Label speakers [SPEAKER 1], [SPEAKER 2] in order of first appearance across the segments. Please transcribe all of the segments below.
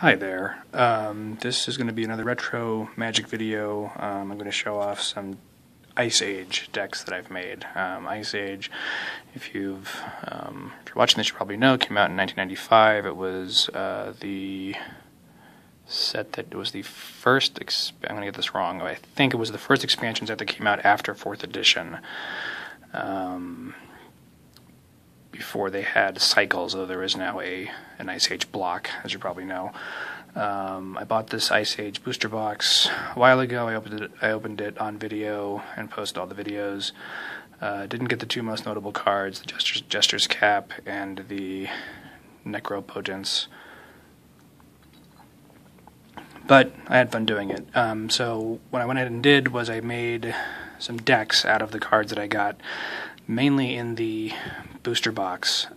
[SPEAKER 1] Hi there. This is going to be another retro magic video. I'm going to show off some Ice Age decks that I've made. Ice Age, if you're watching this, you probably know, came out in 1995. It was the set that was the first. I'm going to get this wrong. I think it was the first expansion set that came out after 4th edition. Before they had cycles, though there is now an Ice Age block, as you probably know. I bought this Ice Age booster box a while ago. I opened it on video and posted all the videos. Didn't get the two most notable cards, the Jester's Cap and the Necropotence. But I had fun doing it. So what I went ahead and did was I made some decks out of the cards that I got, mainly in the booster box.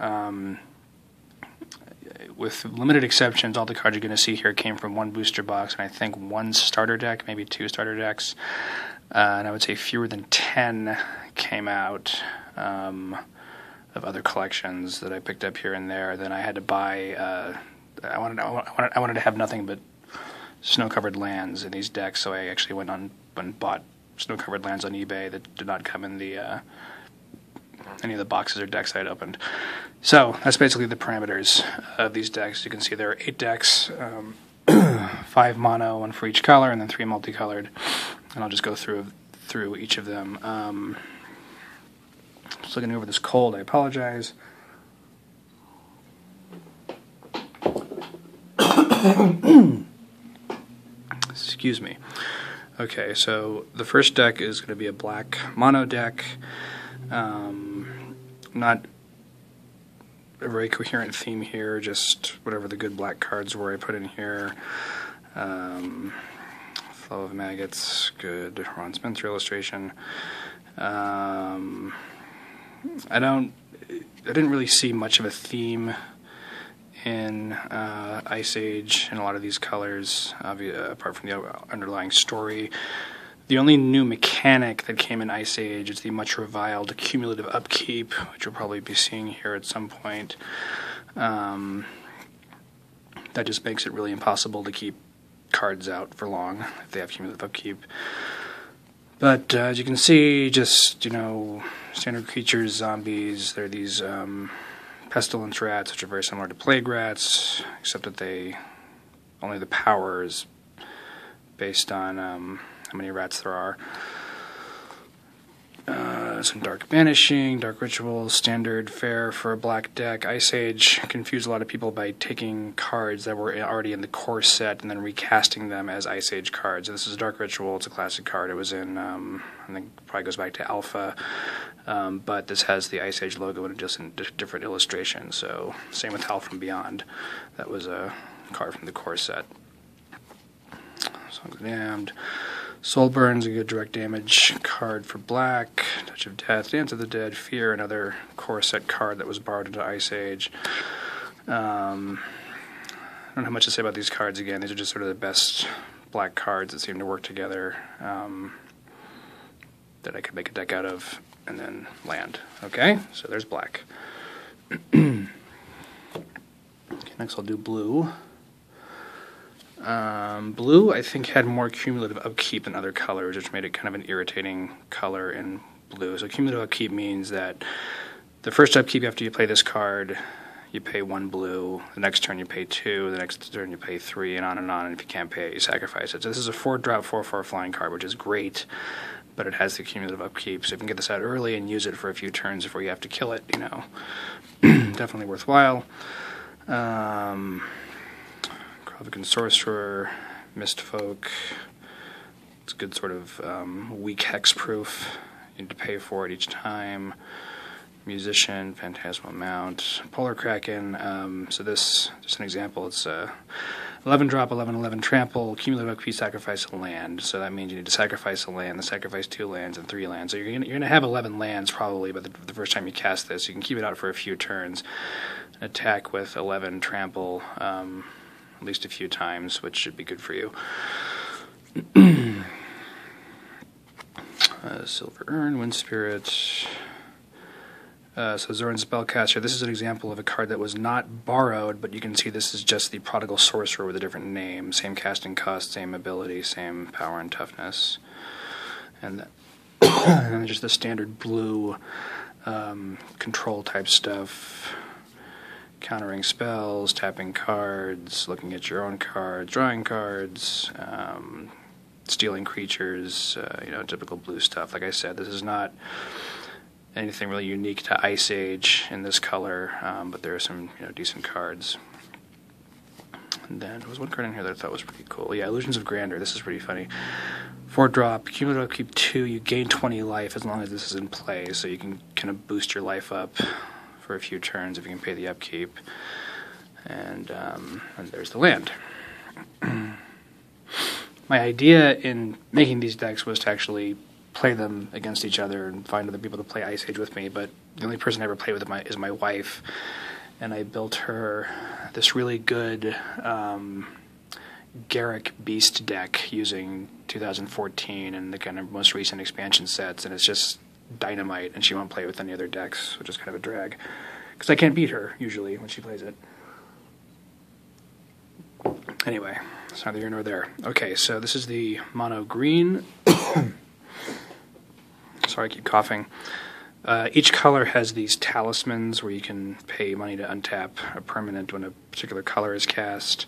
[SPEAKER 1] With limited exceptions, all the cards you're going to see here came from one booster box, and I think one starter deck, maybe two starter decks. And I would say fewer than 10 came out of other collections that I picked up here and there. Then I had to buy. I wanted to have nothing but snow-covered lands in these decks, so I actually went on and bought snow-covered lands on eBay that did not come in the any of the boxes or decks I had opened. So that's basically the parameters of these decks. You can see there are 8 decks, 5 mono, 1 for each color, and then 3 multicolored. And I'll just go through each of them. Just looking over this cold, I apologize. Excuse me. Okay, so the first deck is going to be a black mono deck. Not a very coherent theme here, just whatever the good black cards were I put in here. Flow of Maggots, good Ron Spencer illustration. I didn't really see much of a theme in Ice Age in a lot of these colors, apart from the underlying story. The only new mechanic that came in Ice Age is the much reviled cumulative upkeep, which you'll probably be seeing here at some point. That just makes it really impossible to keep cards out for long if they have cumulative upkeep. But as you can see, just, standard creatures, zombies. There are these pestilence rats, which are very similar to plague rats, except that only the power is based on how many rats there are. Some dark banishing, dark rituals, standard fare for a black deck. Ice Age confused a lot of people by taking cards that were already in the core set and then recasting them as Ice Age cards. This is a dark ritual. It's a classic card. It was in, I think, probably goes back to Alpha, but this has the Ice Age logo and just in different illustrations. So same with Hell from Beyond. That was a card from the core set. Song of the Damned. Soulburn's a good direct damage card for black. Touch of Death, Dance of the Dead, Fear, another core set card that was borrowed into Ice Age. I don't have much to say about these cards again. These are just sort of the best black cards that seem to work together that I could make a deck out of and then land. Okay, so there's black. Okay, next I'll do blue. Blue, I think, had more cumulative upkeep than other colors, which made it kind of an irritating color in blue. So cumulative upkeep means that the first upkeep after you play this card, you pay 1 blue, the next turn you pay 2, the next turn you pay 3, and on, and if you can't pay it, you sacrifice it. So this is a 4-drop, 4/4 flying card, which is great, but it has the cumulative upkeep, so if you can get this out early and use it for a few turns before you have to kill it, definitely worthwhile. Kravikan Sorcerer, Mistfolk. It's a good sort of weak hexproof. You need to pay for it each time. Musician, Phantasmal Mount, Polar Kraken. So this, just an example, it's 11-drop, 11/11 trample, cumulative upkeep, sacrifice a land. So that means you need to sacrifice a land, then sacrifice 2 lands and 3 lands. So you're gonna have 11 lands probably, but the first time you cast this, you can keep it out for a few turns. Attack with 11 trample. At least a few times, which should be good for you. Silver Urn, Wind Spirit, So Zoran Spellcaster, this is an example of a card that was not borrowed, but you can see this is just the Prodigal Sorcerer with a different name. Same casting cost, same ability, same power and toughness. And then just the standard blue control type stuff. Countering spells, tapping cards, looking at your own cards, drawing cards, stealing creatures, typical blue stuff. Like I said, this is not anything really unique to Ice Age in this color, but there are some decent cards. And then there was one card in here that I thought was pretty cool. Yeah, Illusions of Grandeur. This is pretty funny. 4-drop, cumulative upkeep 2. You gain 20 life as long as this is in play, so you can kind of boost your life up for a few turns if you can pay the upkeep. And there's the land. My idea in making these decks was to actually play them against each other and find other people to play Ice Age with me, but the only person I ever play with is my wife, and I built her this really good Garrick Beast deck using 2014 and the kind of most recent expansion sets, and it's just dynamite, and she won't play with any other decks, which is kind of a drag, because I can't beat her, usually, when she plays it. Anyway, it's neither here nor there. Okay, so this is the mono green. Sorry, I keep coughing. Each color has these talismans where you can pay money to untap a permanent when a particular color is cast.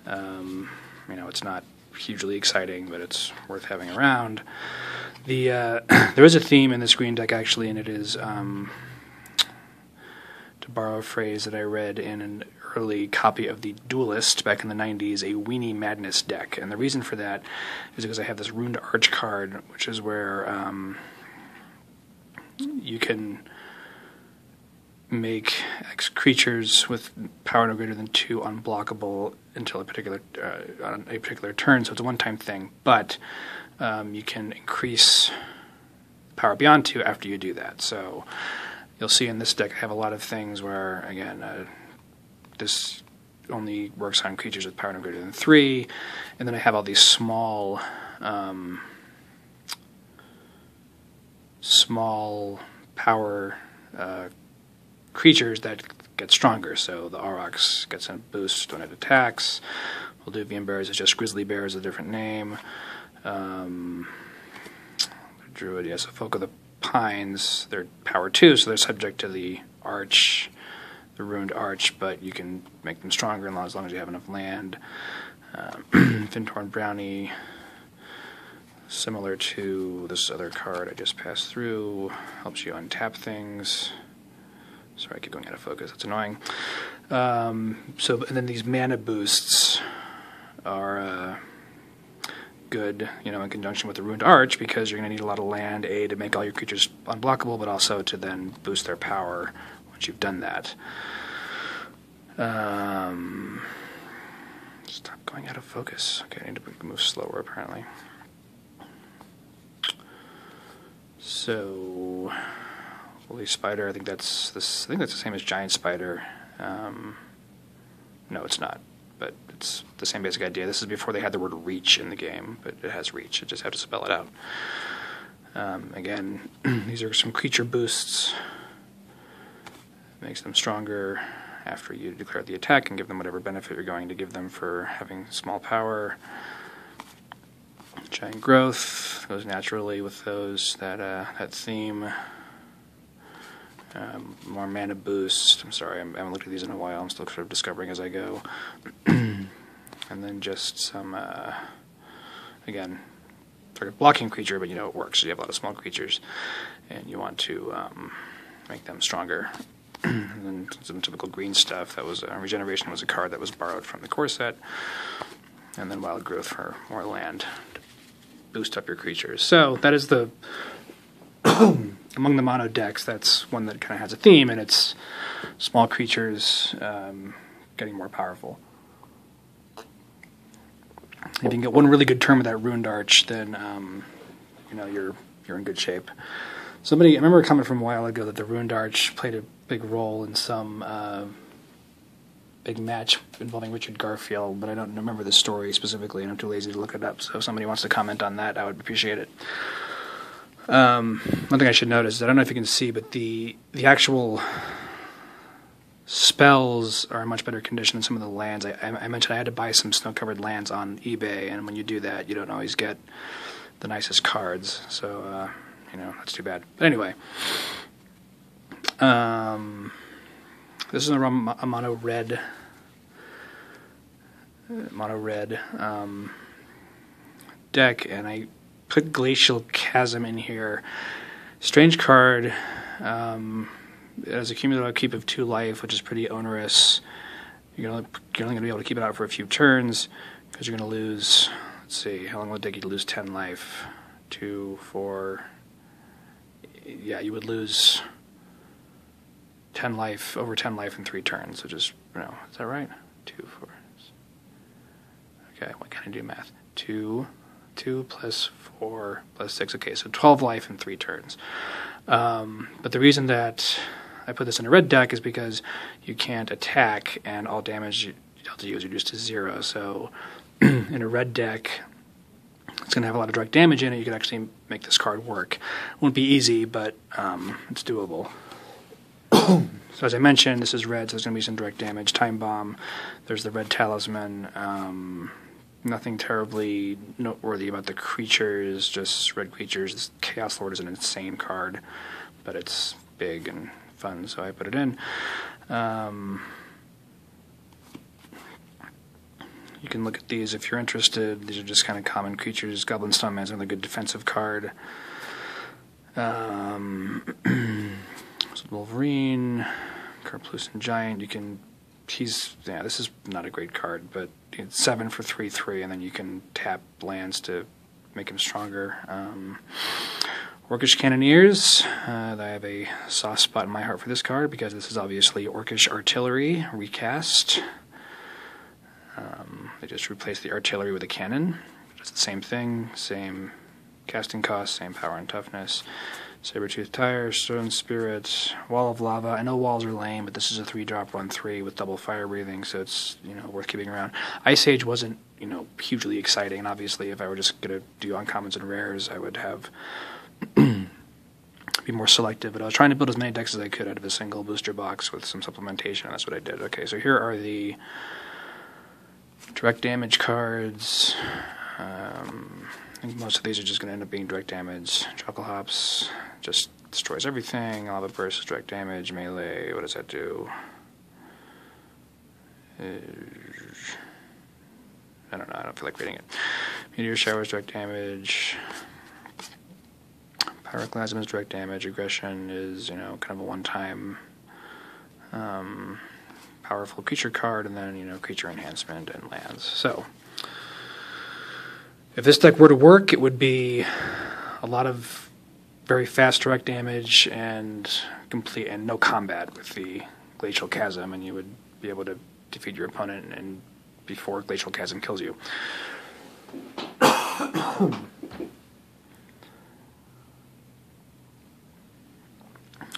[SPEAKER 1] It's not hugely exciting, but it's worth having around. There is a theme in this green deck, actually, and it is, to borrow a phrase that I read in an early copy of The Duelist back in the 90s, a Weenie Madness deck. And the reason for that is because I have this Ruined Arch card, which is where you can make X creatures with power no greater than 2 unblockable until on a particular turn, so it's a one-time thing. But you can increase power beyond 2 after you do that. So you'll see in this deck I have a lot of things where, again, this only works on creatures with power no greater than 3, and then I have all these small power creatures that get stronger. So the Aurochs gets a boost when it attacks. Walduvian Bears is just Grizzly Bear is a different name. The Druid, yes, so Folk of the Pines, they're power 2, so they're subject to the Arch, the Ruined Arch, but you can make them stronger as long as you have enough land. Fintorn Brownie, similar to this other card I just passed through, helps you untap things. Sorry, I keep going out of focus. That's annoying. And then these mana boosts are good, in conjunction with the Ruined Arch, because you're going to need a lot of land, to make all your creatures unblockable, but also to then boost their power once you've done that. Stop going out of focus. Okay, I need to move slower, apparently. So, Holy Spider, I think that's the same as Giant Spider. No, it's not, but it's the same basic idea. This is before they had the word reach in the game, but it has reach. You just have to spell it out. Again, these are some creature boosts. Makes them stronger after you declare the attack and give them whatever benefit you're going to give them for having small power. Giant Growth goes naturally with those, that theme. More mana boost. I'm sorry, I haven't looked at these in a while. I'm still sort of discovering as I go. And then just some, again, sort of blocking creature, but it works. So you have a lot of small creatures, and you want to make them stronger. And then some typical green stuff. That was Regeneration was a card that was borrowed from the core set. And then Wild Growth for more land to boost up your creatures. So that is the among the mono decks, that's one that kind of has a theme, and it's small creatures getting more powerful. If you can get one really good turn with that Ruined Arch, then you're in good shape. I remember a comment from a while ago that the Ruined Arch played a big role in some big match involving Richard Garfield, but I don't remember the story specifically, and I'm too lazy to look it up. So if somebody wants to comment on that, I would appreciate it. One thing I should notice is I don't know if you can see, but the actual spells are in much better condition than some of the lands. I mentioned I had to buy some snow-covered lands on eBay, and when you do that, you don't always get the nicest cards. So, that's too bad. But anyway, this is a mono red deck, and I put Glacial Chasm in here. Strange card. It has a cumulative upkeep of 2 life, which is pretty onerous. You're only going to be able to keep it out for a few turns because you're going to lose. Let's see, how long will it take you to lose 10 life? 2, 4. Yeah, you would lose 10 life, over 10 life in 3 turns, which is, is that right? 2, 4. Okay, what can I do math? 2 plus 4 plus 6. Okay, so 12 life in 3 turns. But the reason that I put this in a red deck is because you can't attack, and all damage you have to use reduced to 0. So in a red deck, it's going to have a lot of direct damage in it. You could actually make this card work. It won't be easy, but it's doable. So as I mentioned, this is red, so there's going to be some direct damage. Time Bomb. There's the red Talisman. Nothing terribly noteworthy about the creatures, just red creatures. This Chaos Lord is an insane card, but it's big and fun, so I put it in. You can look at these if you're interested. These are just kind of common creatures. Goblin Stuntman is another good defensive card. Wolverine, Carplucent Giant. This is not a great card, but it's 7 for 3/3, and then you can tap lands to make him stronger. Orcish Cannoneers. I have a soft spot in my heart for this card because this is obviously Orcish Artillery recast. They just replaced the artillery with a cannon. It's the same thing, same casting cost, same power and toughness. Saber-Tooth Tire, Stone Spirit, Wall of Lava. I know walls are lame, but this is a 3-drop 1/3 with double fire breathing, so it's worth keeping around. Ice Age wasn't hugely exciting, and obviously if I were just going to do uncommons and rares, I would have be more selective. But I was trying to build as many decks as I could out of a single booster box with some supplementation, and that's what I did. Okay, so here are the direct damage cards. I think most of these are just going to end up being direct damage. Chuckle Hops just destroys everything. Lava Burst is direct damage. Melee, what does that do? I don't know, I don't feel like reading it. Meteor Shower is direct damage. Pyroclasm is direct damage. Aggression is, kind of a one-time powerful creature card, and then, creature enhancement and lands. So, if this deck were to work, it would be a lot of very fast direct damage and no combat with the Glacial Chasm, and you would be able to defeat your opponent and before Glacial Chasm kills you.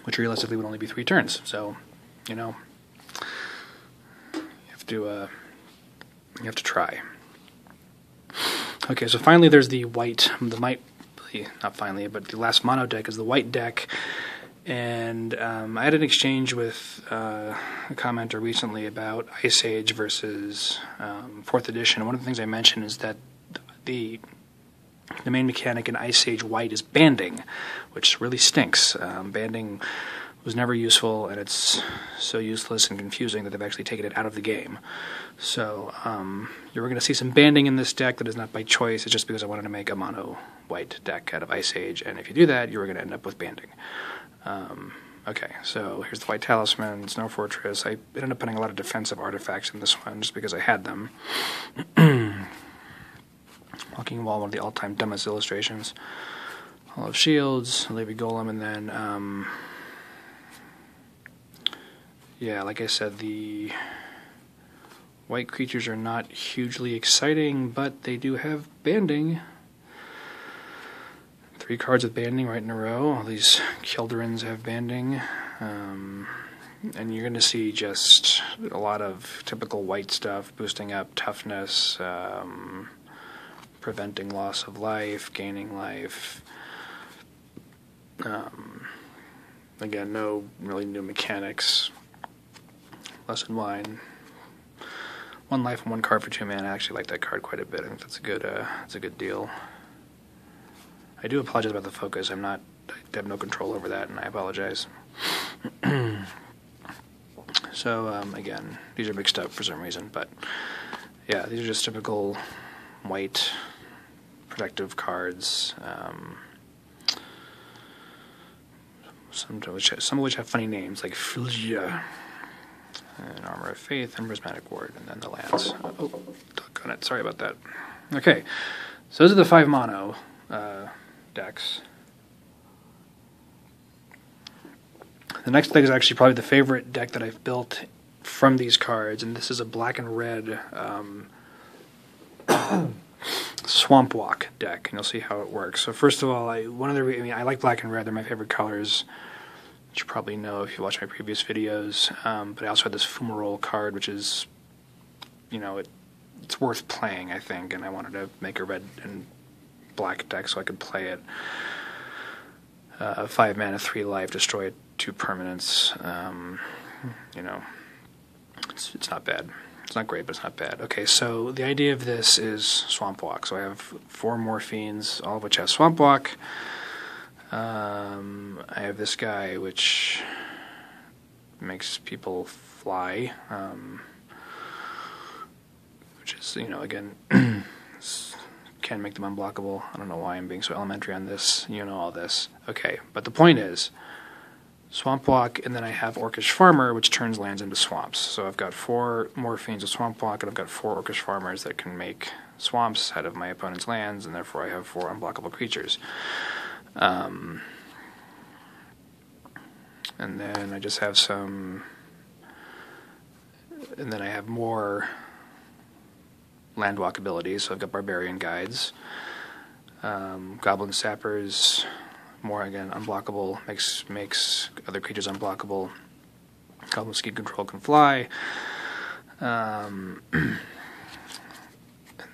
[SPEAKER 1] Which realistically would only be 3 turns. So, you have to try. Okay, so finally there's the last mono deck is the white deck, and I had an exchange with a commenter recently about Ice Age versus 4th edition. One of the things I mentioned is that the main mechanic in Ice Age White is banding, which really stinks. Banding was never useful, and it's so useless and confusing that they've actually taken it out of the game. So you're going to see some banding in this deck that is not by choice. It's just because I wanted to make a mono white deck out of Ice Age, and if you do that, you're going to end up with banding. Okay, so here's the White Talisman, Snow Fortress. I ended up putting a lot of defensive artifacts in this one just because I had them. Walking Wall, one of the all-time dumbest illustrations. Hall of Shields, Levy Golem, and then, like I said, the white creatures are not hugely exciting, but they do have banding. 3 cards with banding right in a row. All these Kilderins have banding. And you're going to see just a lot of typical white stuff, boosting up toughness, preventing loss of life, gaining life, Again, no really new mechanics. Less than wine. 1 life and 1 card for 2 mana. I actually like that card quite a bit. I think that's a good deal. I do apologize about the focus. I have no control over that, and I apologize. So again, these are mixed up for some reason, but yeah, these are just typical white protective cards. Some of which have funny names, like Fulgia, and Armor of Faith, and Prismatic Ward, and then the lands. Oh, doggone it, sorry about that. Okay, so those are the 5 mono decks. The next deck is actually probably the favorite deck that I've built from these cards, and this is a black and red Swamp Walk deck, and you'll see how it works. So first of all, I like black and red; they're my favorite colors, which you probably know if you watch my previous videos. But I also had this Fumarole card, which is, it's worth playing, I think, and I wanted to make a red and black deck so I could play it. 5 mana, 3 life, destroy 2 permanents. It's not bad. It's not great, but it's not bad. Okay, so the idea of this is Swamp Walk. So I have 4 Morphines, all of which have Swamp Walk. I have this guy, which makes people fly, which is, again, can make them unblockable. I don't know why I'm being so elementary on this. You know all this. Okay, but the point is, Swamp Walk, and then I have Orcish Farmer, which turns lands into swamps. So I've got 4 Morphines of Swamp Walk, and I've got 4 Orcish Farmers that can make swamps out of my opponent's lands, and therefore I have 4 unblockable creatures. And then I just have some... And then I have more Landwalk abilities, so I've got Barbarian Guides, Goblin Sappers, more again unblockable, makes other creatures unblockable. Goblin Ski Control can fly, and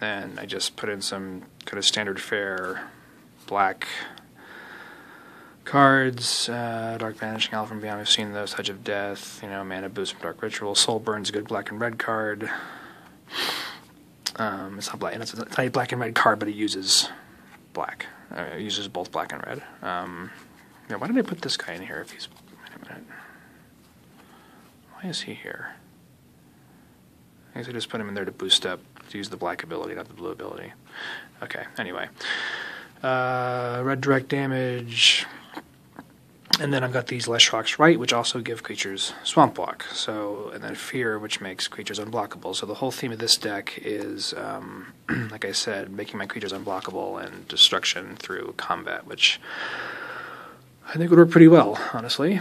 [SPEAKER 1] then I just put in some kind of standard fare black cards. Dark Vanishing Owl from Beyond, we've seen those. Touch of Death, Mana Boost from Dark Ritual. Soul Burn's a good black and red card. It's not black, it's not a black and red card, but it uses black. It uses both black and red. Why did I put this guy in here if he's... Wait a minute. Why is he here? I guess I just put him in there to boost up, to use the black ability, not the blue ability. Okay, anyway. Red direct damage... And then I've got these Leshrocks Right, which also give creatures Swamp Walk. So, and then Fear, which makes creatures unblockable. So the whole theme of this deck is, like I said, making my creatures unblockable and destruction through combat, which I think would work pretty well, honestly.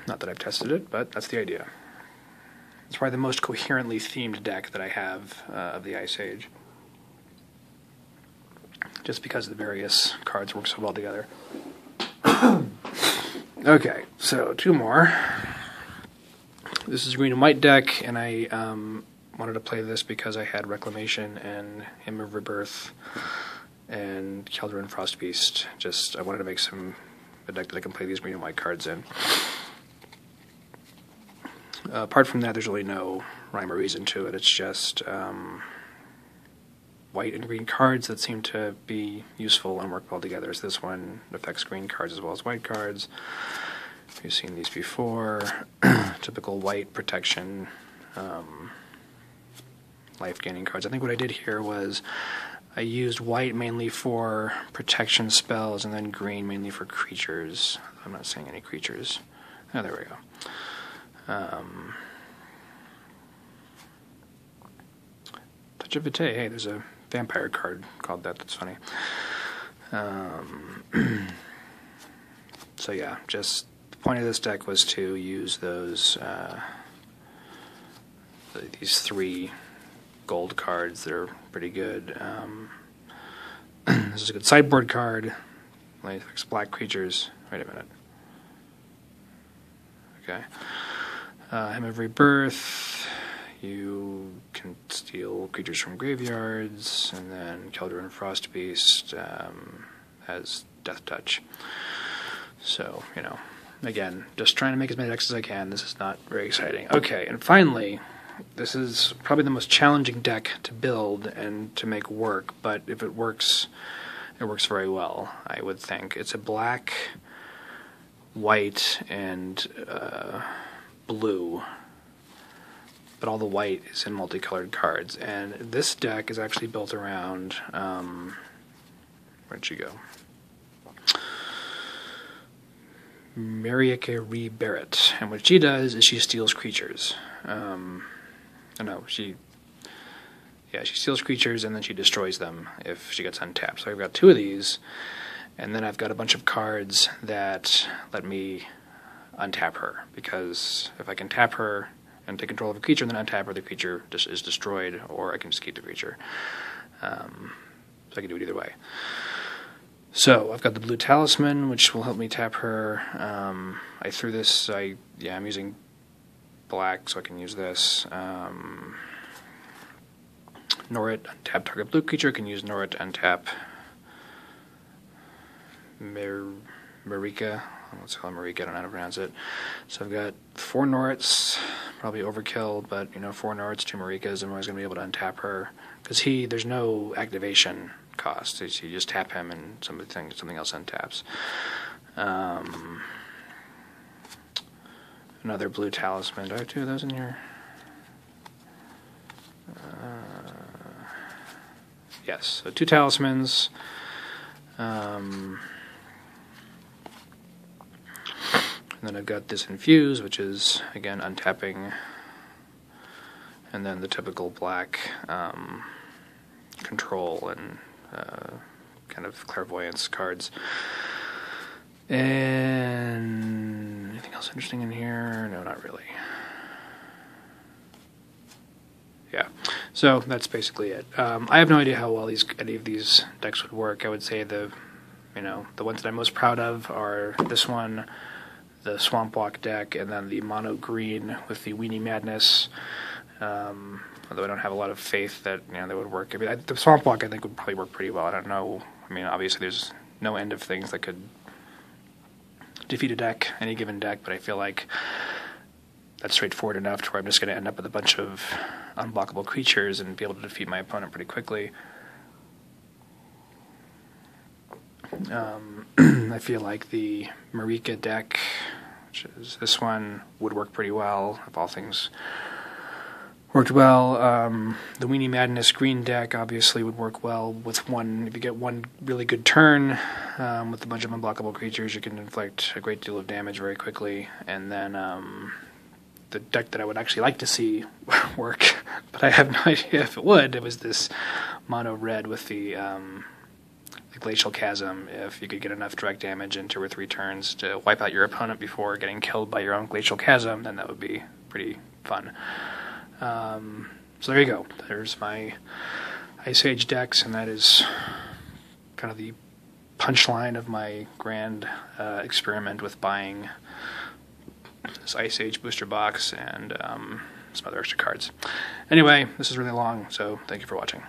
[SPEAKER 1] Not that I've tested it, but that's the idea. It's probably the most coherently themed deck that I have of the Ice Age. Just because the various cards work so well together. Okay, so 2 more. This is a green and white deck, and I wanted to play this because I had Reclamation and Hymn of Rebirth and Keldrin Frostbeast. I wanted to make a deck that I can play these green and white cards in. Apart from that, there's really no rhyme or reason to it. It's just white and green cards that seem to be useful and work well together. So this one affects green cards as well as white cards. You've seen these before. Typical white protection, life-gaining cards. I think what I did here was I used white mainly for protection spells and then green mainly for creatures. I'm not saying any creatures. Oh, there we go. Touch of Vitae. Hey, there's a vampire card called that. That's funny. So yeah, just the point of this deck was to use those these 3 gold cards that are pretty good. This is a good sideboard card. Like black creatures. Wait a minute. Okay. Hymn of Rebirth. You can steal creatures from graveyards, and then Keldrin Frostbeast has Death Touch. So, you know, again, just trying to make as many decks as I can. This is not very exciting. Okay, and finally, this is probably the most challenging deck to build and to make work, but if it works very well, I would think. It's a black, white, and blue, but all the white is in multicolored cards. And this deck is actually built around, where'd she go? Marieke Barrett. And what she does is she steals creatures. She steals creatures and then she destroys them if she gets untapped. So I've got 2 of these, and then I've got a bunch of cards that let me untap her, because if I can tap her and take control of a creature and then untap her, the creature just is destroyed, or I can just keep the creature. So I can do it either way. So I've got the blue talisman, which will help me tap her. I threw this. I'm using black, so I can use this. Norit, untap target blue creature. Can use Norit to untap Marika. Let's call it Marika. I don't know how to pronounce it. So I've got 4 Norits. Probably overkill, but 4 Norits, 2 Marikas. I'm always going to be able to untap her because there's no activation cost. So you just tap him and something else untaps. Another blue talisman. Do I have 2 of those in here? Yes, so 2 talismans. And then I've got this infuse, which is again untapping, and then the typical black control and kind of clairvoyance cards. And anything else interesting in here? No, not really. Yeah, so that's basically it. I have no idea how well any of these decks would work. I would say the ones that I'm most proud of are this one, the Swamp Walk deck, and then the mono green with the Weenie Madness. Although I don't have a lot of faith that they would work. I mean, the Swamp Walk I think would probably work pretty well. I don't know. I mean, obviously there's no end of things that could defeat a deck, any given deck, but I feel like that's straightforward enough to where I'm just going to end up with a bunch of unblockable creatures and be able to defeat my opponent pretty quickly. I feel like the Marika deck, which is this one, would work pretty well if all things worked well. The Weenie Madness green deck obviously would work well with if you get one really good turn with a bunch of unblockable creatures, you can inflict a great deal of damage very quickly. And then the deck that I would actually like to see work, but I have no idea if it would, it was this mono red with the Glacial Chasm. If you could get enough direct damage in 2 or 3 turns to wipe out your opponent before getting killed by your own Glacial Chasm, then that would be pretty fun. So there you go. There's my Ice Age decks, and that is kind of the punchline of my grand experiment with buying this Ice Age booster box and some other extra cards. Anyway, this is really long, so thank you for watching.